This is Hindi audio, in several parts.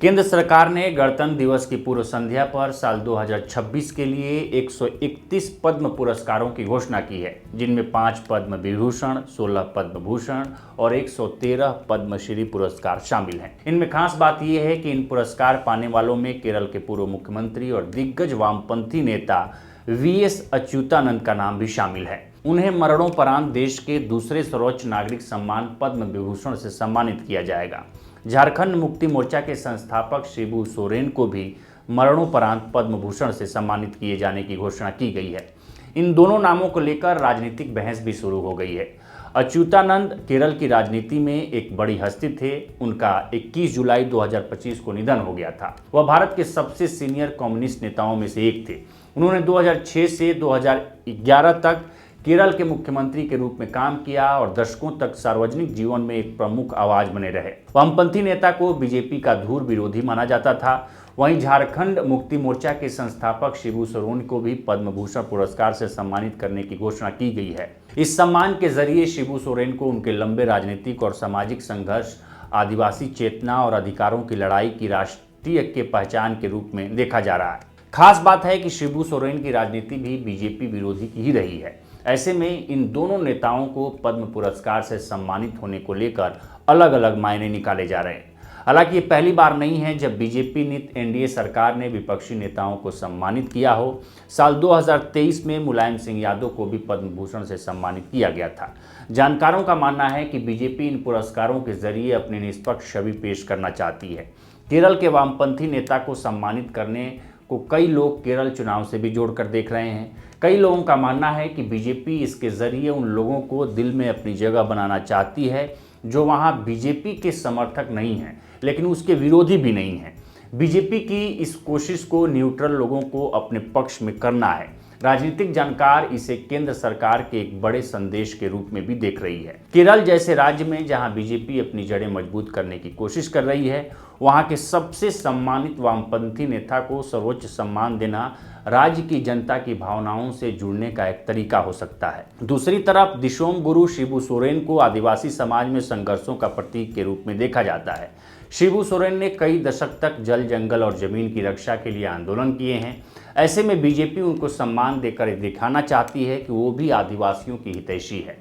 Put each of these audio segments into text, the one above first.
केंद्र सरकार ने गणतंत्र दिवस की पूर्व संध्या पर साल 2026 के लिए 131 पद्म पुरस्कारों की घोषणा की है, जिनमें 5 पद्म विभूषण, 16 पद्म भूषण और 113 पद्मश्री पुरस्कार शामिल हैं। इनमें खास बात यह है कि इन पुरस्कार पाने वालों में केरल के पूर्व मुख्यमंत्री और दिग्गज वामपंथी नेता वीएस अच्युतानंद का नाम भी शामिल है। उन्हें मरणोपरांत देश के दूसरे सर्वोच्च नागरिक सम्मान पद्म विभूषण से सम्मानित किया जाएगा। झारखंड मुक्ति मोर्चा के संस्थापक शिबू सोरेन को भी मरणोपरांत पद्म भूषण से सम्मानित किए जाने की घोषणा की गई है। इन दोनों नामों को लेकर राजनीतिक बहस भी शुरू हो गई है। अच्युतानंद केरल की राजनीति में एक बड़ी हस्ती थे। उनका 21 जुलाई 2025 को निधन हो गया था। वह भारत के सबसे सीनियर कम्युनिस्ट नेताओं में से एक थे। उन्होंने 2006 से 2011 तक केरल के मुख्यमंत्री के रूप में काम किया और दशकों तक सार्वजनिक जीवन में एक प्रमुख आवाज बने रहे। वामपंथी नेता को बीजेपी का धूर विरोधी माना जाता था। वहीं झारखंड मुक्ति मोर्चा के संस्थापक शिबू सोरेन को भी पद्म भूषण पुरस्कार से सम्मानित करने की घोषणा की गई है। इस सम्मान के जरिए शिबू सोरेन को उनके लंबे राजनीतिक और सामाजिक संघर्ष, आदिवासी चेतना और अधिकारों की लड़ाई की राष्ट्रीय के पहचान के रूप में देखा जा रहा है। खास बात है कि शिबू सोरेन की राजनीति भी बीजेपी विरोधी की ही रही है। ऐसे में इन दोनों नेताओं को पद्म पुरस्कार से सम्मानित होने को लेकर अलग अलग मायने निकाले जा रहे हैं। हालांकि ये पहली बार नहीं है जब बीजेपी नीत एनडीए सरकार ने विपक्षी नेताओं को सम्मानित किया हो। साल 2023 में मुलायम सिंह यादव को भी पद्म भूषण से सम्मानित किया गया था। जानकारों का मानना है कि बीजेपी इन पुरस्कारों के जरिए अपनी निष्पक्ष छवि पेश करना चाहती है। केरल के वामपंथी नेता को सम्मानित करने को कई लोग केरल चुनाव से भी जोड़कर देख रहे हैं। कई लोगों का मानना है कि बीजेपी इसके जरिए उन लोगों को दिल में अपनी जगह बनाना चाहती है जो वहां बीजेपी के समर्थक नहीं हैं, लेकिन उसके विरोधी भी नहीं हैं। बीजेपी की इस कोशिश को न्यूट्रल लोगों को अपने पक्ष में करना है। राजनीतिक जानकार इसे केंद्र सरकार के एक बड़े संदेश के रूप में भी देख रही है। केरल जैसे राज्य में जहां बीजेपी अपनी जड़ें मजबूत करने की कोशिश कर रही है, वहां के सबसे सम्मानित वामपंथी नेता को सर्वोच्च सम्मान देना राज्य की जनता की भावनाओं से जुड़ने का एक तरीका हो सकता है। दूसरी तरफ दिशोम गुरु शिबू सोरेन को आदिवासी समाज में संघर्षों का प्रतीक के रूप में देखा जाता है। शिबू सोरेन ने कई दशक तक जल, जंगल और जमीन की रक्षा के लिए आंदोलन किए हैं। ऐसे में बीजेपी उनको सम्मान देकर दिखाना चाहती है कि वो भी आदिवासियों की हितैषी है।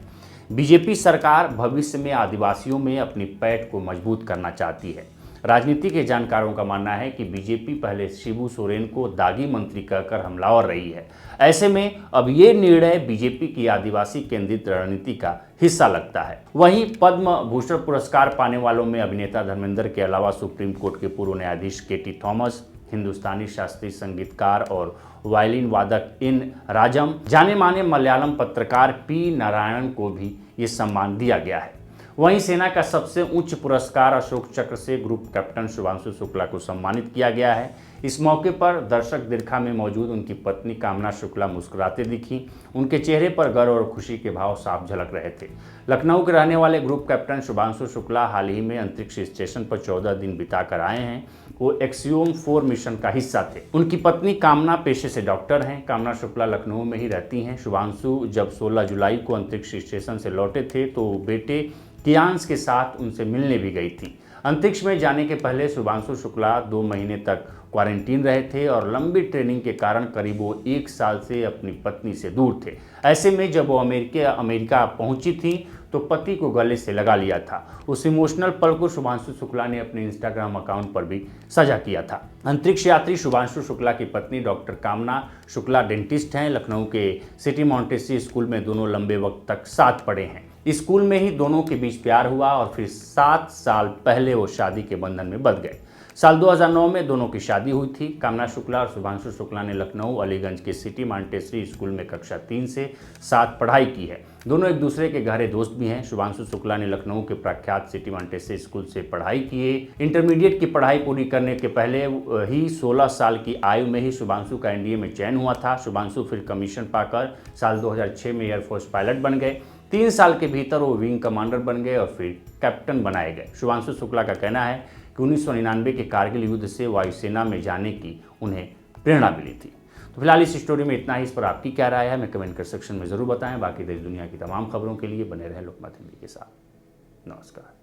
बीजेपी सरकार भविष्य में आदिवासियों में अपनी पैठ को मजबूत करना चाहती है। राजनीति के जानकारों का मानना है कि बीजेपी पहले शिबू सोरेन को दागी मंत्री कहकर हमलावर रही है। ऐसे में अब ये निर्णय बीजेपी की आदिवासी केंद्रित रणनीति का हिस्सा लगता है। वहीं पद्म भूषण पुरस्कार पाने वालों में अभिनेता धर्मेंद्र के अलावा सुप्रीम कोर्ट के पूर्व न्यायाधीश केटी थॉमस, हिंदुस्तानी शास्त्रीय संगीतकार और वायलिन वादक इन राजम, जाने माने मलयालम पत्रकार पी नारायणन को भी ये सम्मान दिया गया है। वहीं सेना का सबसे उच्च पुरस्कार अशोक चक्र से ग्रुप कैप्टन शुभांशु शुक्ला को सम्मानित किया गया है। इस मौके पर दर्शक दीर्घा में मौजूद उनकी पत्नी कामना शुक्ला मुस्कुराते दिखी। उनके चेहरे पर गर्व और खुशी के भाव साफ झलक रहे थे। लखनऊ के रहने वाले ग्रुप कैप्टन शुभांशु शुक्ला हाल ही में अंतरिक्ष स्टेशन पर 14 दिन बिताकर आए हैं। वो एक्सियोम 4 मिशन का हिस्सा थे। उनकी पत्नी कामना पेशे से डॉक्टर हैं। कामना शुक्ला लखनऊ में ही रहती हैं। शुभांशु जब 16 जुलाई को अंतरिक्ष स्टेशन से लौटे थे तो बेटे कियांश के साथ उनसे मिलने भी गई थी। अंतरिक्ष में जाने के पहले शुभांशु शुक्ला 2 महीने तक क्वारंटीन रहे थे और लंबी ट्रेनिंग के कारण करीब वो 1 साल से अपनी पत्नी से दूर थे। ऐसे में जब वो अमेरिका पहुंची थी तो पति को गले से लगा लिया था। उस इमोशनल पल को शुभांशु शुक्ला ने अपने इंस्टाग्राम अकाउंट पर भी साझा किया था। अंतरिक्ष यात्री शुभांशु शुक्ला की पत्नी डॉक्टर कामना शुक्ला डेंटिस्ट हैं। लखनऊ के सिटी मॉन्टेसरी स्कूल में दोनों लंबे वक्त तक साथ पढ़े हैं। स्कूल में ही दोनों के बीच प्यार हुआ और फिर 7 साल पहले वो शादी के बंधन में बंध गए। साल 2009 में दोनों की शादी हुई थी। कामना शुक्ला और शुभांशु शुक्ला ने लखनऊ अलीगंज के सिटी मॉन्टेसरी स्कूल में कक्षा 3 से 7 पढ़ाई की है। दोनों एक दूसरे के गहरे दोस्त भी हैं। शुभांशु शुक्ला ने लखनऊ के प्रख्यात सिटी मॉन्टेसरी स्कूल से पढ़ाई की है। इंटरमीडिएट की पढ़ाई पूरी करने के पहले ही 16 साल की आयु में ही शुभांशु का एनडीए में चयन हुआ था। शुभांशु फिर कमीशन पाकर साल 2006 में एयरफोर्स पायलट बन गए। 3 साल के भीतर वो विंग कमांडर बन गए और फिर कैप्टन बनाए गए। शुभांशु शुक्ला का कहना है कि 1999 के कारगिल युद्ध से वायुसेना में जाने की उन्हें प्रेरणा मिली थी। तो फिलहाल इस स्टोरी में इतना ही। इस पर आपकी क्या राय है हमें कमेंट कर सेक्शन में जरूर बताएं। बाकी देश दुनिया की तमाम खबरों के लिए बने रहें लोकमत हिंदी के साथ। नमस्कार।